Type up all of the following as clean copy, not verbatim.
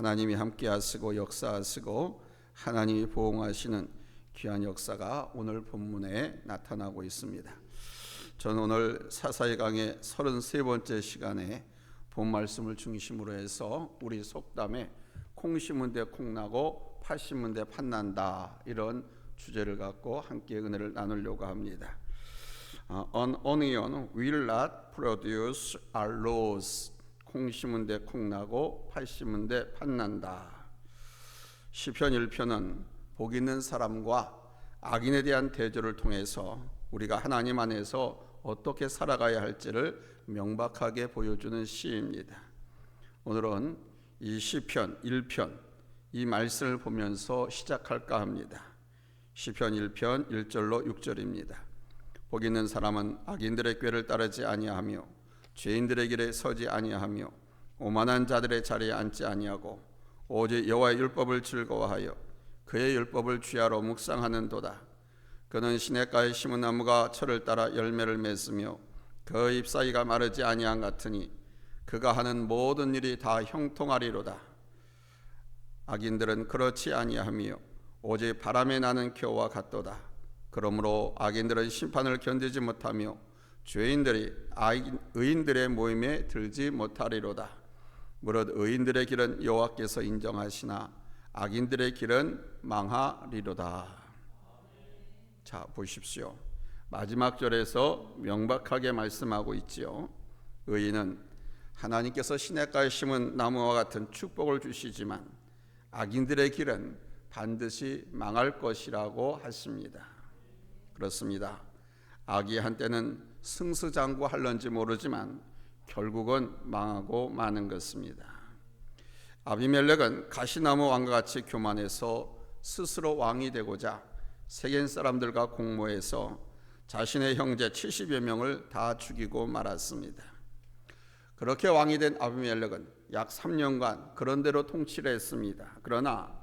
하나님이 함께 하시고 역사하시고 하나님이 보응하시는 귀한 역사가 오늘 본문에 나타나고 있습니다. 저는 오늘 사사의 강의 33번째 시간에 본 말씀을 중심으로 해서 우리 속담에 콩 심은 데 콩 나고 팥 심은 데 팥 난다, 이런 주제를 갖고 함께 은혜를 나누려고 합니다. An onion will not produce a rose. 콩 심은 데 콩 나고 팥 심은 데 팥 난다. 시편 1편은 복 있는 사람과 악인에 대한 대조를 통해서 우리가 하나님 안에서 어떻게 살아가야 할지를 명백하게 보여주는 시입니다. 오늘은 이 시편 1편 이 말씀을 보면서 시작할까 합니다. 시편 1편 1절로 6절입니다. 복 있는 사람은 악인들의 꾀를 따르지 아니하며 죄인들의 길에 서지 아니하며 오만한 자들의 자리에 앉지 아니하고 오직 여호와의 율법을 즐거워하여 그의 율법을 주야로 묵상하는도다. 그는 시냇가에 심은 나무가 철을 따라 열매를 맺으며 그 잎사귀가 마르지 아니한 같으니 그가 하는 모든 일이 다 형통하리로다. 악인들은 그렇지 아니하며 오직 바람에 나는 겨와 같도다. 그러므로 악인들은 심판을 견디지 못하며 죄인들이 의인들의 모임에 들지 못하리로다. 무릇 의인들의 길은 여호와께서 인정하시나 악인들의 길은 망하리로다. 자, 보십시오. 마지막 절에서 명백하게 말씀하고 있지요. 의인은 하나님께서 시냇가에 심은 나무와 같은 축복을 주시지만 악인들의 길은 반드시 망할 것이라고 하십니다. 그렇습니다. 악이 한때는 승승장구할런지 모르지만 결국은 망하고 마는 것입니다. 아비멜렉은 가시나무 왕과 같이 교만해서 스스로 왕이 되고자 세겜 사람들과 공모해서 자신의 형제 70여 명을 다 죽이고 말았습니다. 그렇게 왕이 된 아비멜렉은 약 3년간 그런대로 통치를 했습니다. 그러나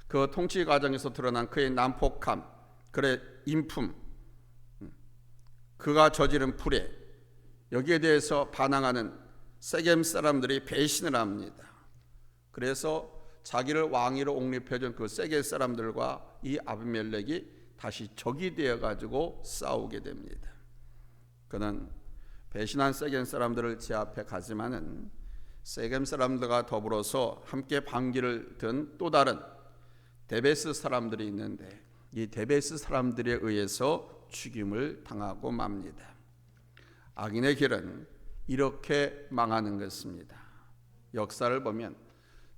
그 통치 과정에서 드러난 그의 난폭함, 그의 인품, 그가 저지른 불의, 여기에 대해서 반항하는 세겜 사람들이 배신을 합니다. 그래서 자기를 왕위로 옹립해준 그 세겜 사람들과 이 아비멜렉이 다시 적이 되어가지고 싸우게 됩니다. 그는 배신한 세겜 사람들을 제압해 가지만은 세겜 사람들과 더불어서 함께 반기를 든 또 다른 데베스 사람들이 있는데 이 데베스 사람들에 의해서 죽임을 당하고 맙니다. 악인의 길은 이렇게 망하는 것입니다. 역사를 보면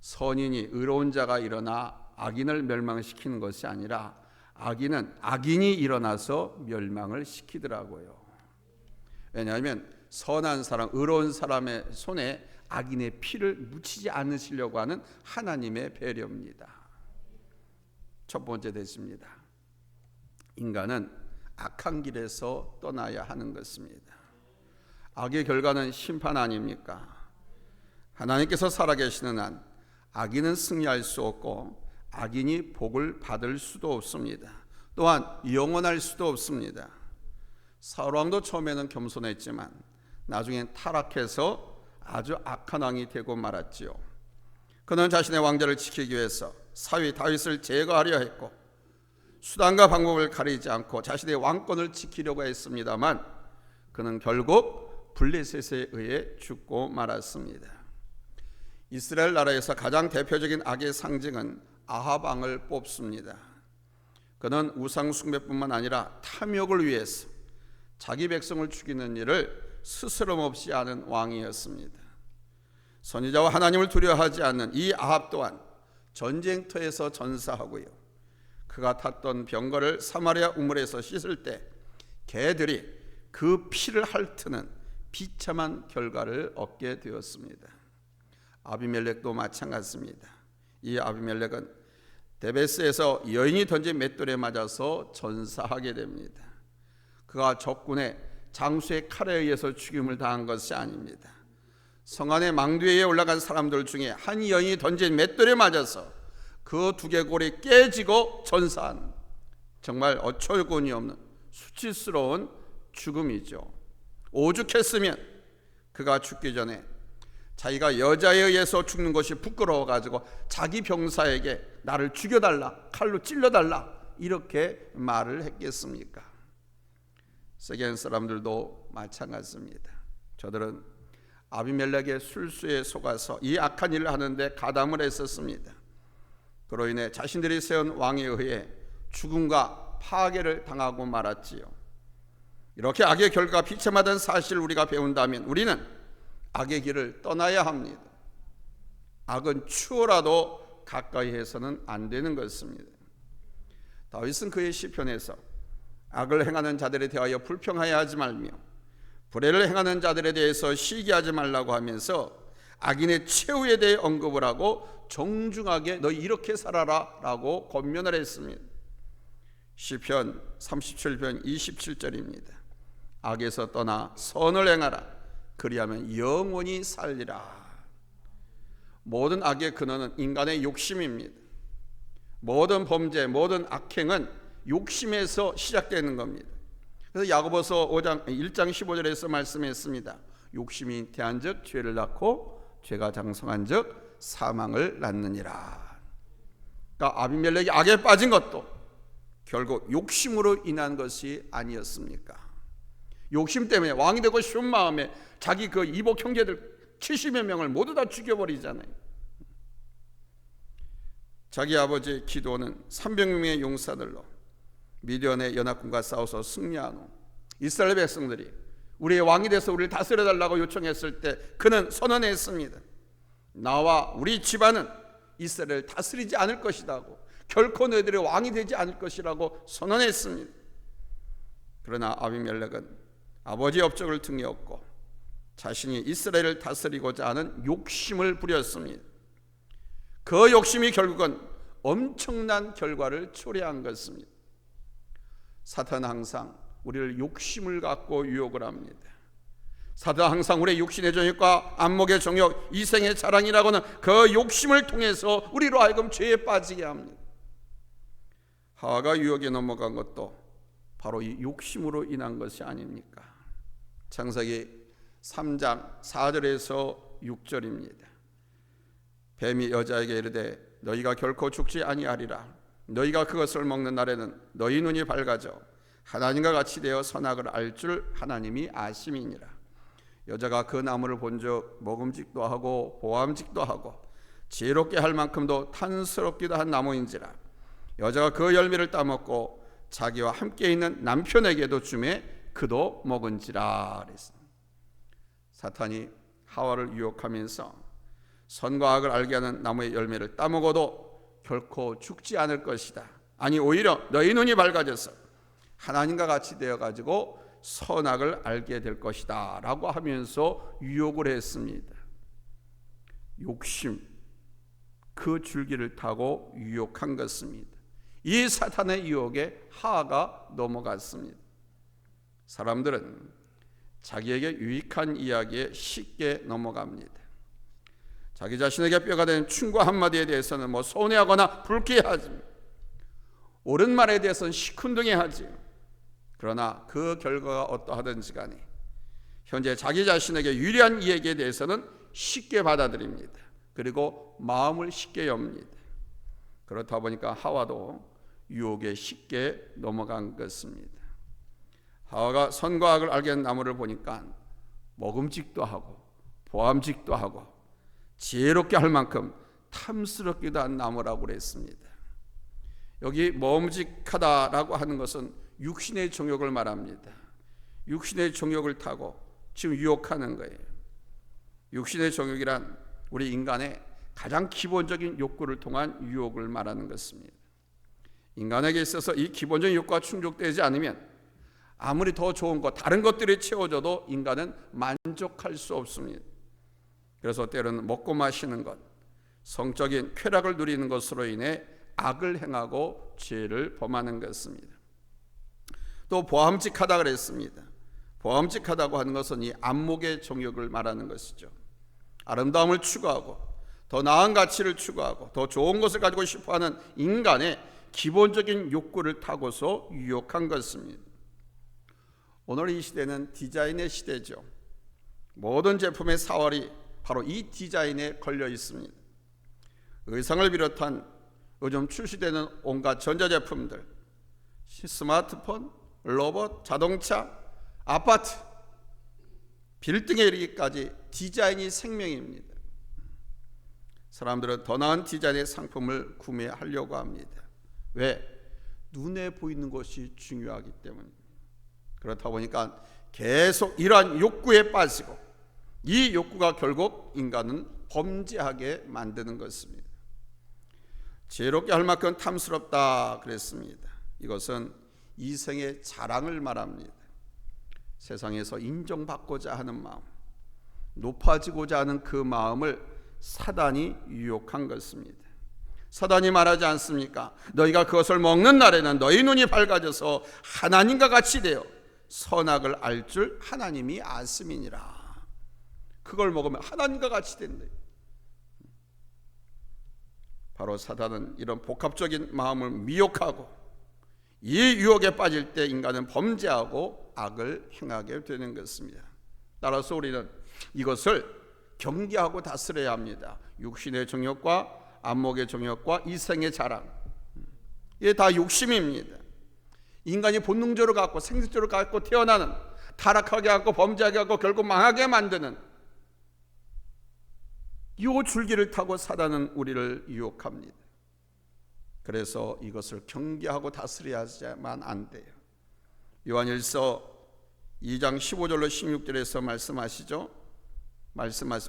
선인이 의로운 자가 일어나 악인을 멸망시키는 것이 아니라 악인이 일어나서 멸망을 시키더라고요. 왜냐하면 선한 사람, 의로운 사람의 손에 악인의 피를 묻히지 않으시려고 하는 하나님의 배려입니다. 첫 번째 됐습니다. 인간은 악한 길에서 떠나야 하는 것입니다. 악의 결과는 심판 아닙니까? 하나님께서 살아계시는 한 악인은 승리할 수 없고 악인이 복을 받을 수도 없습니다. 또한 영원할 수도 없습니다. 사울 왕도 처음에는 겸손했지만 나중엔 타락해서 아주 악한 왕이 되고 말았지요. 그는 자신의 왕자를 지키기 위해서 사위 다윗을 제거하려 했고 수단과 방법을 가리지 않고 자신의 왕권을 지키려고 했습니다만 그는 결국 블레셋에 의해 죽고 말았습니다. 이스라엘 나라에서 가장 대표적인 악의 상징은 아합 왕을 뽑습니다. 그는 우상 숭배뿐만 아니라 탐욕을 위해서 자기 백성을 죽이는 일을 스스럼 없이 하는 왕이었습니다. 선지자와 하나님을 두려워하지 않는 이 아합 또한 전쟁터에서 전사하고요. 그가 탔던 병거를 사마리아 우물에서 씻을 때 개들이 그 피를 핥는 비참한 결과를 얻게 되었습니다. 아비멜렉도 마찬가지입니다. 이 아비멜렉은 데베스에서 여인이 던진 맷돌에 맞아서 전사하게 됩니다. 그가 적군의 장수의 칼에 의해서 죽임을 당한 것이 아닙니다. 성 안의 망대에 올라간 사람들 중에 한 여인이 던진 맷돌에 맞아서 그 두개골이 깨지고 전사한 정말 어처구니 없는 수치스러운 죽음이죠. 오죽했으면 그가 죽기 전에 자기가 여자에 의해서 죽는 것이 부끄러워가지고 자기 병사에게 나를 죽여달라, 칼로 찔러달라 이렇게 말을 했겠습니까? 세겜 사람들도 마찬가지입니다. 저들은 아비멜렉의 술수에 속아서 이 악한 일을 하는데 가담을 했었습니다. 그로 인해 자신들이 세운 왕에 의해 죽음과 파괴를 당하고 말았지요. 이렇게 악의 결과가 비참하다는 사실을 우리가 배운다면 우리는 악의 길을 떠나야 합니다. 악은 추호라도 가까이 해서는 안 되는 것입니다. 다윗은 그의 시편에서 악을 행하는 자들에 대하여 불평하여 하지 말며 불의를 행하는 자들에 대해서 시기하지 말라고 하면서 악인의 최후에 대해 언급을 하고 정중하게 너 이렇게 살아라 라고 권면을 했습니다. 시편 37편 27절입니다. 악에서 떠나 선을 행하라. 그리하면 영원히 살리라. 모든 악의 근원은 인간의 욕심입니다. 모든 범죄, 모든 악행은 욕심에서 시작되는 겁니다. 그래서 야고보서 1장 15절에서 말씀했습니다. 욕심이 잉태한즉 죄를 낳고 죄가 장성한즉 사망을 낳느니라. 그러니까 아비멜렉이 악에 빠진 것도 결국 욕심으로 인한 것이 아니었습니까? 욕심 때문에 왕이 되고 싶은 마음에 자기 그 이복 형제들 70여 명을 모두 다 죽여버리잖아요. 자기 아버지 기드온은 300명의 용사들로 미디안의 연합군과 싸워서 승리한 후 이스라엘 백성들이 우리의 왕이 돼서 우리를 다스려달라고 요청했을 때 그는 선언했습니다. 나와 우리 집안은 이스라엘을 다스리지 않을 것이라고, 결코 너희들의 왕이 되지 않을 것이라고 선언했습니다. 그러나 아비멜렉은 아버지의 업적을 등에 업고 자신이 이스라엘을 다스리고자 하는 욕심을 부렸습니다. 그 욕심이 결국은 엄청난 결과를 초래한 것입니다. 사탄은 항상 우리를 욕심을 갖고 유혹을 합니다. 사탄은 항상 우리의 육신의 정욕과 안목의 정욕, 이생의 자랑이라고는 그 욕심을 통해서 우리로 하여금 죄에 빠지게 합니다. 하와가 유혹에 넘어간 것도 바로 이 욕심으로 인한 것이 아닙니까? 창세기 3장 4절에서 6절입니다. 뱀이 여자에게 이르되 너희가 결코 죽지 아니하리라. 너희가 그것을 먹는 날에는 너희 눈이 밝아져 하나님과 같이 되어 선악을 알 줄 하나님이 아심이니라. 여자가 그 나무를 본즉 먹음직도 하고 보암직도 하고 지혜롭게 할 만큼도 탄스럽기도 한 나무인지라. 여자가 그 열매를 따먹고 자기와 함께 있는 남편에게도 주매 그도 먹은지라 그랬습니다. 사탄이 하와를 유혹하면서 선과 악을 알게 하는 나무의 열매를 따먹어도 결코 죽지 않을 것이다. 아니 오히려 너희 눈이 밝아져서 하나님과 같이 되어가지고 선악을 알게 될 것이다 라고 하면서 유혹을 했습니다. 욕심, 그 줄기를 타고 유혹한 것입니다. 이 사탄의 유혹에 하와가 넘어갔습니다. 사람들은 자기에게 유익한 이야기에 쉽게 넘어갑니다. 자기 자신에게 뼈가 되는 충고 한마디에 대해서는 서운해하거나 불쾌해하지, 옳은 말에 대해서는 시큰둥해하지. 그러나 그 결과가 어떠하든지 간에 현재 자기 자신에게 유리한 이야기에 대해서는 쉽게 받아들입니다. 그리고 마음을 쉽게 엽니다. 그렇다 보니까 하와도 유혹에 쉽게 넘어간 것입니다. 하와가 선과 악을 알게 된 나무를 보니까 먹음직도 하고 보암직도 하고 지혜롭게 할 만큼 탐스럽기도 한 나무라고 그랬습니다. 여기 먹음직하다라고 하는 것은 육신의 정욕을 말합니다. 육신의 정욕을 타고 지금 유혹하는 거예요. 육신의 정욕이란 우리 인간의 가장 기본적인 욕구를 통한 유혹을 말하는 것입니다. 인간에게 있어서 이 기본적인 욕구가 충족되지 않으면 아무리 더 좋은 것, 다른 것들이 채워져도 인간은 만족할 수 없습니다. 그래서 때로는 먹고 마시는 것, 성적인 쾌락을 누리는 것으로 인해 악을 행하고 죄를 범하는 것입니다. 또 보암직하다 그랬습니다. 보암직하다고 하는 것은 이 안목의 정욕을 말하는 것이죠. 아름다움을 추구하고 더 나은 가치를 추구하고 더 좋은 것을 가지고 싶어하는 인간의 기본적인 욕구를 타고서 유혹한 것입니다. 오늘 이 시대는 디자인의 시대죠. 모든 제품의 사활이 바로 이 디자인에 걸려 있습니다. 의상을 비롯한 요즘 출시되는 온갖 전자제품들, 스마트폰, 로봇, 자동차, 아파트, 빌딩에 이르기까지 디자인이 생명입니다. 사람들은 더 나은 디자인의 상품을 구매하려고 합니다. 왜? 눈에 보이는 것이 중요하기 때문입니다. 그렇다 보니까 계속 이러한 욕구에 빠지고, 이 욕구가 결국 인간은 범죄하게 만드는 것입니다. 지혜롭게 할 만큼 탐스럽다 그랬습니다. 이것은 이생의 자랑을 말합니다. 세상에서 인정받고자 하는 마음, 높아지고자 하는 그 마음을 사단이 유혹한 것입니다. 사단이 말하지 않습니까? 너희가 그것을 먹는 날에는 너희 눈이 밝아져서 하나님과 같이 되어 선악을 알 줄 하나님이 아심이니라. 그걸 먹으면 하나님과 같이 된대. 바로 사단은 이런 복합적인 마음을 미혹하고, 이 유혹에 빠질 때 인간은 범죄하고 악을 행하게 되는 것입니다. 따라서 우리는 이것을 경계하고 다스려야 합니다. 육신의 정욕과 안목의 정욕과 이생의 자랑, 이게 다 욕심입니다. 인간이 본능적으로 갖고 생식적으로 갖고 태어나는, 타락하게 하고 범죄하게 하고 결국 망하게 만드는 이 줄기를 타고 사단은 우리를 유혹합니다. 그래서 이것을 경계하고 다스려야만 안 돼요. 요한일서 2장 15절로 16절에서 말씀하시죠.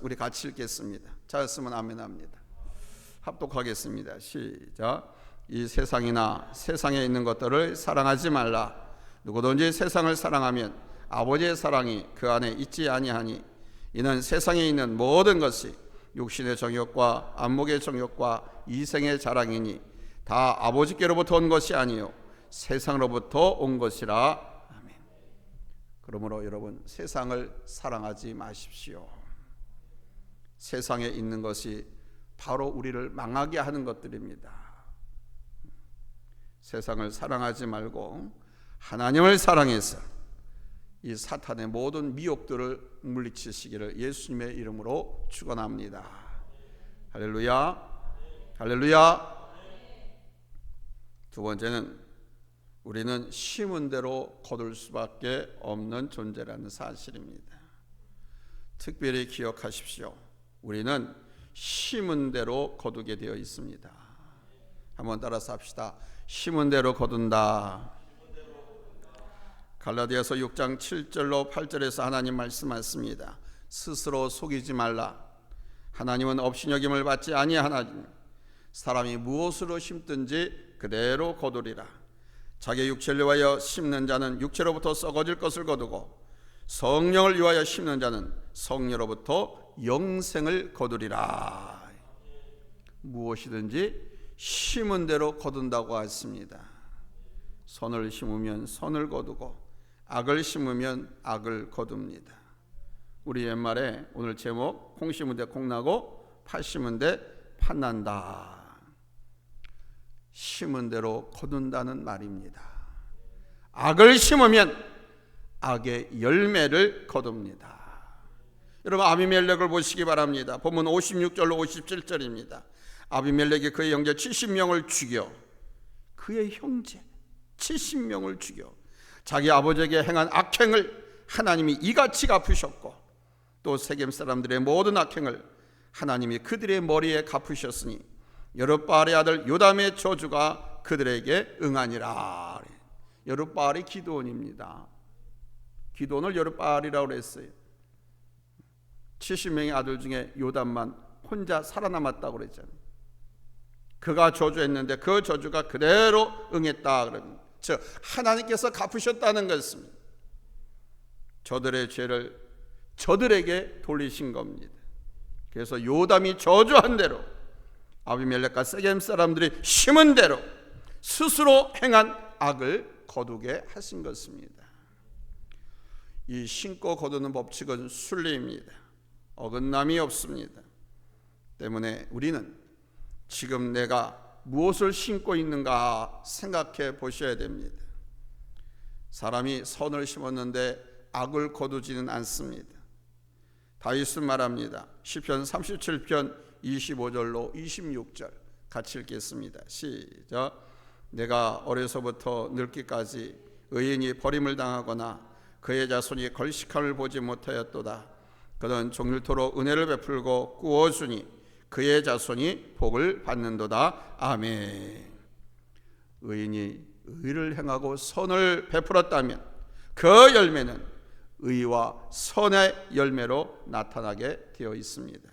우리 같이 읽겠습니다. 잘했으면 아멘 합니다. 합독하겠습니다. 시작. 이 세상이나 세상에 있는 것들을 사랑하지 말라. 누구든지 세상을 사랑하면 아버지의 사랑이 그 안에 있지 아니하니, 이는 세상에 있는 모든 것이 육신의 정욕과 안목의 정욕과 이생의 자랑이니 다 아버지께로부터 온 것이 아니요 세상으로부터 온 것이라. 아멘. 그러므로 여러분, 세상을 사랑하지 마십시오. 세상에 있는 것이 바로 우리를 망하게 하는 것들입니다. 세상을 사랑하지 말고 하나님을 사랑해서 이 사탄의 모든 미혹들을 물리치시기를 예수님의 이름으로 축원합니다. 할렐루야, 할렐루야. 두 번째는 우리는 심은 대로 거둘 수밖에 없는 존재라는 사실입니다. 특별히 기억하십시오. 우리는 심은 대로 거두게 되어 있습니다. 한번 따라서 합시다. 심은 대로 거둔다. 갈라디아서 6장 7절로 8절에서 하나님 말씀하십니다. 스스로 속이지 말라. 하나님은 업신여김을 받지 아니하나니 사람이 무엇으로 심든지 그대로 거두리라. 자기 육체를 위하여 심는 자는 육체로부터 썩어질 것을 거두고, 성령을 위하여 심는 자는 성령으로부터 영생을 거두리라. 무엇이든지 심은 대로 거둔다고 했습니다. 선을 심으면 선을 거두고, 악을 심으면 악을 거둡니다. 우리 옛말에 오늘 제목, 콩 심은 데 콩 나고 팥 심은 데 팥 난다. 심은 대로 거둔다는 말입니다. 악을 심으면 악의 열매를 거둡니다. 여러분, 아비멜렉을 보시기 바랍니다. 본문 56절로 57절입니다. 아비멜렉이 그의 형제 70명을 죽여, 그의 형제 70명을 죽여 자기 아버지에게 행한 악행을 하나님이 이같이 갚으셨고, 또 세겜 사람들의 모든 악행을 하나님이 그들의 머리에 갚으셨으니 여룻바알의 아들 요담의 저주가 그들에게 응하니라. 여룻바알이 기드온입니다. 기드온을 여룻바알이라고 했어요. 70명의 아들 중에 요담만 혼자 살아남았다고 그랬잖아요. 그가 저주했는데 그 저주가 그대로 응했다 그럽니다. 즉 하나님께서 갚으셨다는 것입니다. 저들의 죄를 저들에게 돌리신 겁니다. 그래서 요담이 저주한 대로, 아비멜렉과 세겜 사람들이 심은 대로 스스로 행한 악을 거두게 하신 것입니다. 이 심고 거두는 법칙은 순리입니다. 어긋남이 없습니다. 때문에 우리는 지금 내가 무엇을 심고 있는가 생각해 보셔야 됩니다. 사람이 선을 심었는데 악을 거두지는 않습니다. 다윗은 말합니다. 시편 37편 25절로 26절 같이 읽겠습니다. 시작. 내가 어려서부터 늙기까지 의인이 버림을 당하거나 그의 자손이 걸식함을 보지 못하였도다. 그는 종일토록 은혜를 베풀고 꾸어주니 그의 자손이 복을 받는도다. 아멘. 의인이 의를 행하고 선을 베풀었다면 그 열매는 의와 선의 열매로 나타나게 되어 있습니다.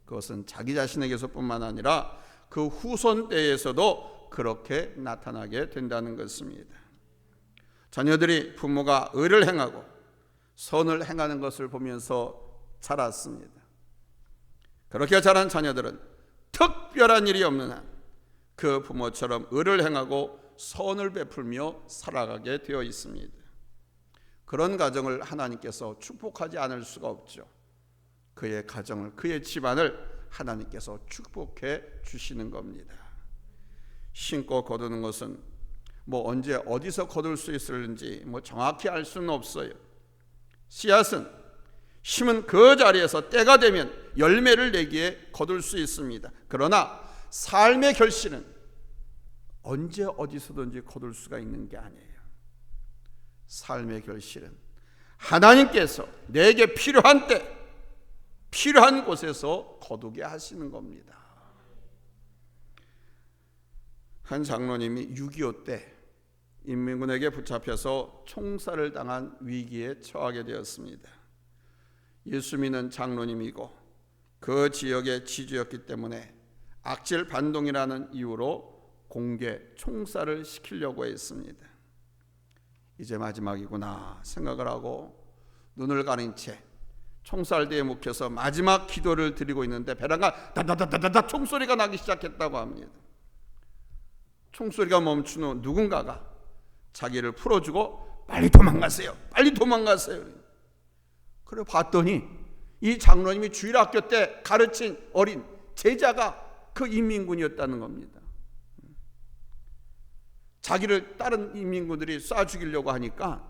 그것은 자기 자신에게서뿐만 아니라 그 후손 때에서도 그렇게 나타나게 된다는 것입니다. 자녀들이 부모가 의를 행하고 선을 행하는 것을 보면서 자랐습니다. 그렇게 자란 자녀들은 특별한 일이 없는 한 그 부모처럼 의를 행하고 선을 베풀며 살아가게 되어 있습니다. 그런 가정을 하나님께서 축복하지 않을 수가 없죠. 그의 가정을, 그의 집안을 하나님께서 축복해 주시는 겁니다. 심고 거두는 것은 언제 어디서 거둘 수 있을지 정확히 알 수는 없어요. 씨앗은 심은 그 자리에서 때가 되면 열매를 내기에 거둘 수 있습니다. 그러나 삶의 결실은 언제 어디서든지 거둘 수가 있는 게 아니에요. 삶의 결실은 하나님께서 내게 필요한 때 필요한 곳에서 거두게 하시는 겁니다. 한 장로님이 6.25 때 인민군에게 붙잡혀서 총살을 당한 위기에 처하게 되었습니다. 예수 믿는 장로님이고 그 지역의 지주였기 때문에 악질 반동이라는 이유로 공개 총살을 시키려고 했습니다. 이제 마지막이구나 생각을 하고 눈을 가린 채 총살대에 묵혀서 마지막 기도를 드리고 있는데 베란가 다다다다다 총소리가 나기 시작했다고 합니다. 총소리가 멈춘 후 누군가가 자기를 풀어주고 빨리 도망가세요. 빨리 도망가세요. 그래 봤더니 이 장로님이 주일학교 때 가르친 어린 제자가 그 인민군이었다는 겁니다. 자기를 다른 인민군들이 쏴 죽이려고 하니까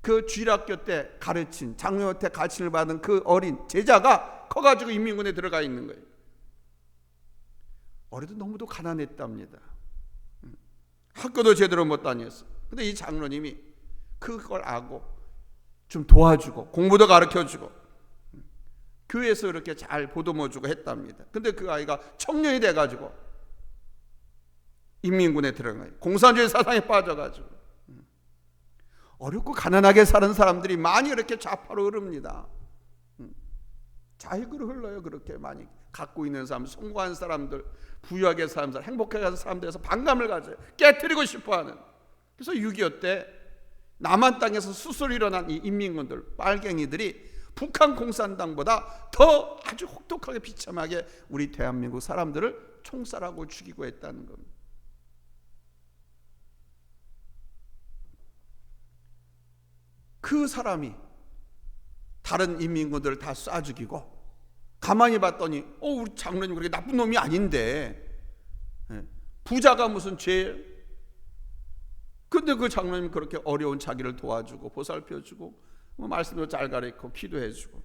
그 주일학교 때 가르친 장로한테 가르침을 받은 그 어린 제자가 커가지고 인민군에 들어가 있는 거예요. 어려도 너무도 가난했답니다. 학교도 제대로 못 다녔어. 근데 이 장로님이 그걸 알고 좀 도와주고 공부도 가르쳐주고 교회에서 이렇게 잘 보듬어주고 했답니다. 근데 그 아이가 청년이 돼가지고 인민군에 들어간 거예요. 공산주의 사상에 빠져가지고 어렵고 가난하게 사는 사람들이 많이 이렇게 좌파로 흐릅니다. 자익으로 흘러요. 그렇게 많이 갖고 있는 사람, 성공한 사람들, 부유하게 사는 사람, 행복하게 사는 사람들에서 반감을 가져요. 깨트리고 싶어하는. 그래서 6.25 때 남한 땅에서 수술 일어난 이 인민군들, 빨갱이들이 북한 공산당보다 더 아주 혹독하게 비참하게 우리 대한민국 사람들을 총살하고 죽이고 했다는 겁니다. 그 사람이 다른 인민군들을 다 쏴 죽이고 가만히 봤더니 우리 장로님 그렇게 나쁜 놈이 아닌데 부자가 무슨 죄예요? 근데 그 장로님 그렇게 어려운 자기를 도와주고 보살펴주고 말씀도 잘 가르치고 기도해주고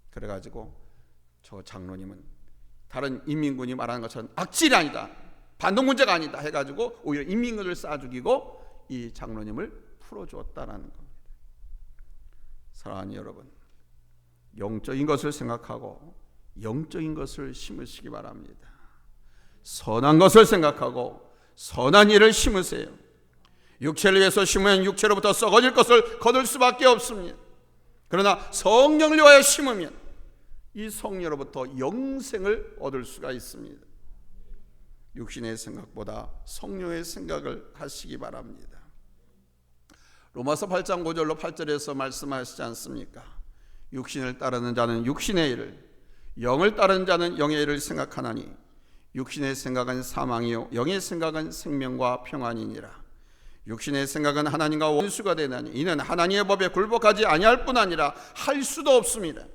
그래가지고 저 장로님은 다른 인민군이 말하는 것처럼 악질이 아니다, 반동 문제가 아니다 해가지고 오히려 인민군을 쏴 죽이고 이 장로님을 풀어주었다라는 겁니다. 사랑하는 여러분, 영적인 것을 생각하고 영적인 것을 심으시기 바랍니다. 선한 것을 생각하고 선한 일을 심으세요. 육체를 위해서 심으면 육체로부터 썩어질 것을 거둘 수밖에 없습니다. 그러나 성령을 위하여 심으면 이 성령으로부터 영생을 얻을 수가 있습니다. 육신의 생각보다 성령의 생각을 하시기 바랍니다. 로마서 8장 5절로 8절에서 말씀하시지 않습니까? 육신을 따르는 자는 육신의 일을, 영을 따르는 자는 영의 일을 생각하나니 육신의 생각은 사망이요 영의 생각은 생명과 평안이니라. 육신의 생각은 하나님과 원수가 되나니 이는 하나님의 법에 굴복하지 아니할 뿐 아니라 할 수도 없습니다.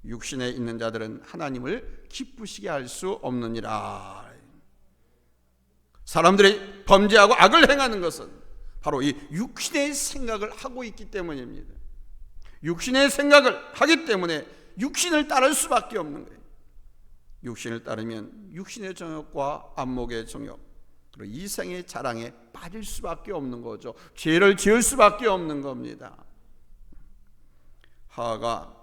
육신에 있는 자들은 하나님을 기쁘시게 할 수 없느니라. 사람들이 범죄하고 악을 행하는 것은 바로 이 육신의 생각을 하고 있기 때문입니다. 육신의 생각을 하기 때문에 육신을 따를 수밖에 없는 거예요. 육신을 따르면 육신의 정욕과 안목의 정욕, 그리고 이생의 자랑에 빠질 수밖에 없는 거죠. 죄를 지을 수밖에 없는 겁니다. 하와가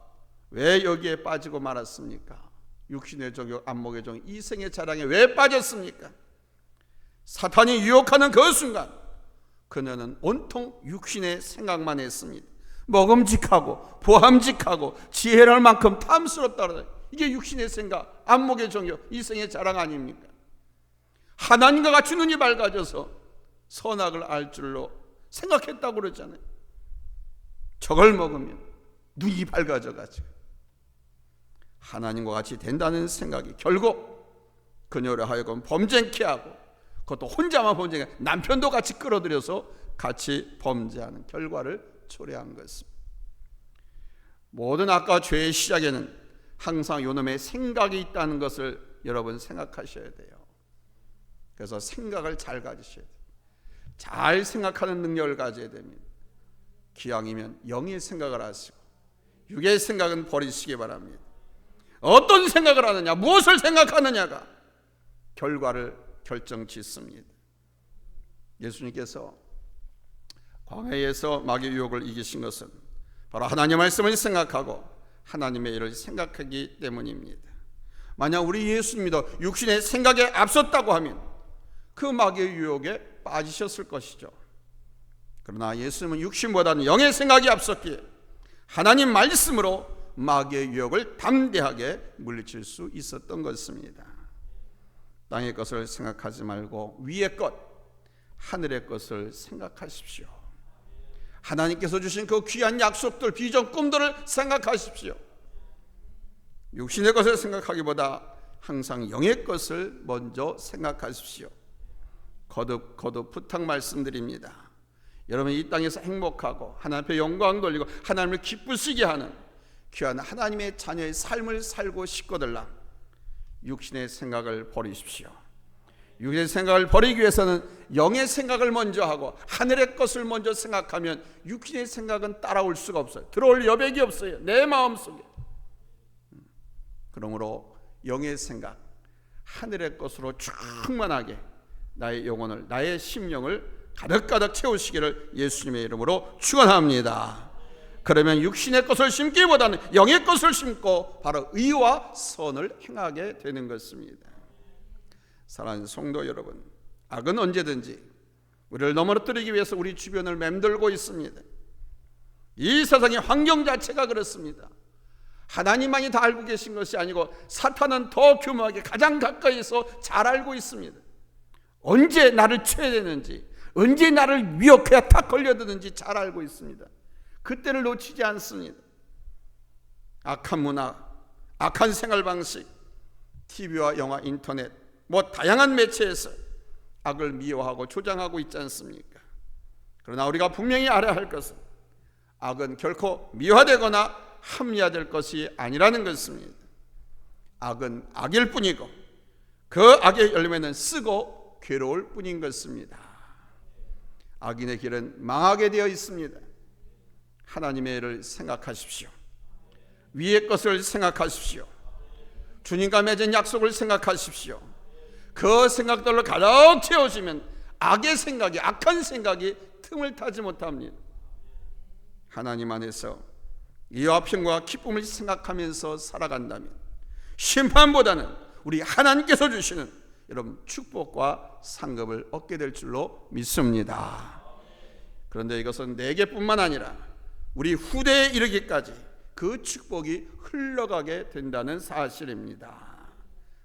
왜 여기에 빠지고 말았습니까? 육신의 정욕, 안목의 정욕, 이생의 자랑에 왜 빠졌습니까? 사탄이 유혹하는 그 순간 그녀는 온통 육신의 생각만 했습니다. 먹음직하고 보함직하고 지혜랄 만큼 탐스럽다. 이게 육신의 생각, 안목의 정욕, 이생의 자랑 아닙니까? 하나님과 같이 눈이 밝아져서 선악을 알 줄로 생각했다고 그러잖아요. 저걸 먹으면 눈이 밝아져가지고 하나님과 같이 된다는 생각이 결국 그녀를 하여금 범죄케 하고, 그것도 혼자만 범죄해 남편도 같이 끌어들여서 같이 범죄하는 결과를 초래한 것입니다. 모든 악과 죄의 시작에는 항상 요놈의 생각이 있다는 것을 여러분 생각하셔야 돼요. 그래서 생각을 잘 가지셔야 돼요. 잘 생각하는 능력을 가져야 됩니다. 기왕이면 영의 생각을 하시고 육의 생각은 버리시기 바랍니다. 어떤 생각을 하느냐, 무엇을 생각하느냐가 결과를 결정짓습니다. 예수님께서 광야에서 마귀의 유혹을 이기신 것은 바로 하나님의 말씀을 생각하고 하나님의 일을 생각하기 때문입니다. 만약 우리 예수님도 육신의 생각에 앞섰다고 하면 그 마귀의 유혹에 빠지셨을 것이죠. 그러나 예수님은 육신보다는 영의 생각이 앞섰기에 하나님 말씀으로 마귀의 유혹을 담대하게 물리칠 수 있었던 것입니다. 땅의 것을 생각하지 말고 위의 것, 하늘의 것을 생각하십시오. 하나님께서 주신 그 귀한 약속들, 비전, 꿈들을 생각하십시오. 육신의 것을 생각하기보다 항상 영의 것을 먼저 생각하십시오. 거듭 부탁 말씀드립니다. 여러분, 이 땅에서 행복하고 하나님 앞에 영광 돌리고 하나님을 기쁘시게 하는 귀한 하나님의 자녀의 삶을 살고 싶거들라 육신의 생각을 버리십시오. 육의 생각을 버리기 위해서는 영의 생각을 먼저 하고 하늘의 것을 먼저 생각하면 육신의 생각은 따라올 수가 없어요. 들어올 여백이 없어요. 내 마음속에. 그러므로 영의 생각, 하늘의 것으로 충만하게 나의 영혼을, 나의 심령을 가득가득 채우시기를 예수님의 이름으로 축원합니다. 그러면 육신의 것을 심기보다는 영의 것을 심고 바로 의와 선을 행하게 되는 것입니다. 사랑하는 성도 여러분, 악은 언제든지 우리를 넘어뜨리기 위해서 우리 주변을 맴돌고 있습니다. 이 세상의 환경 자체가 그렇습니다. 하나님만이 다 알고 계신 것이 아니고 사탄은 더 교묘하게 가장 가까이서 잘 알고 있습니다. 언제 나를 쳐야 되는지, 언제 나를 미혹해야 탁 걸려드는지 잘 알고 있습니다. 그때를 놓치지 않습니다. 악한 문화, 악한 생활 방식, TV와 영화, 인터넷, 다양한 매체에서 악을 미워하고 조장하고 있지 않습니까? 그러나 우리가 분명히 알아야 할 것은 악은 결코 미화되거나 합리화될 것이 아니라는 것입니다. 악은 악일 뿐이고 그 악의 열매는 쓰고 괴로울 뿐인 것입니다. 악인의 길은 망하게 되어 있습니다. 하나님의 일을 생각하십시오. 위의 것을 생각하십시오. 주님과 맺은 약속을 생각하십시오. 그 생각들로 가득 채워지면 악의 생각이, 악한 생각이 틈을 타지 못합니다. 하나님 안에서 이와 평과 기쁨을 생각하면서 살아간다면 심판보다는 우리 하나님께서 주시는 여러분 축복과 상급을 얻게 될 줄로 믿습니다. 그런데 이것은 내게뿐만 아니라 우리 후대에 이르기까지 그 축복이 흘러가게 된다는 사실입니다.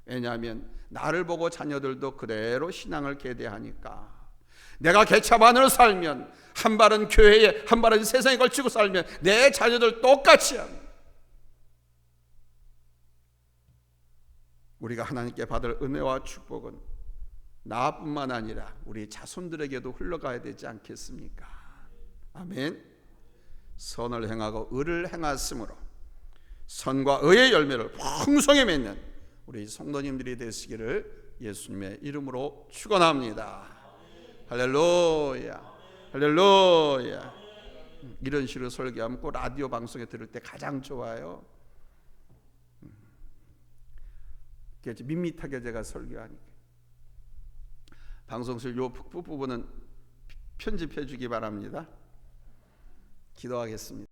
왜냐하면 나를 보고 자녀들도 그대로 신앙을 계대하니까. 내가 개차반으로 살면, 한 발은 교회에 한 발은 세상에 걸치고 살면 내 자녀들 똑같이 합니다. 우리가 하나님께 받을 은혜와 축복은 나뿐만 아니라 우리 자손들에게도 흘러가야 되지 않겠습니까? 아멘. 선을 행하고 의를 행하심으로 선과 의의 열매를 풍성히 맺는 우리 성도님들이 되시기를 예수님의 이름으로 축원합니다. 할렐루야, 할렐루야. 이런 식으로 설교하면 꼭 라디오 방송에 들을 때 가장 좋아요. 밋밋하게 제가 설교하니까. 방송실 요 부분은 편집해 주기 바랍니다. 기도하겠습니다.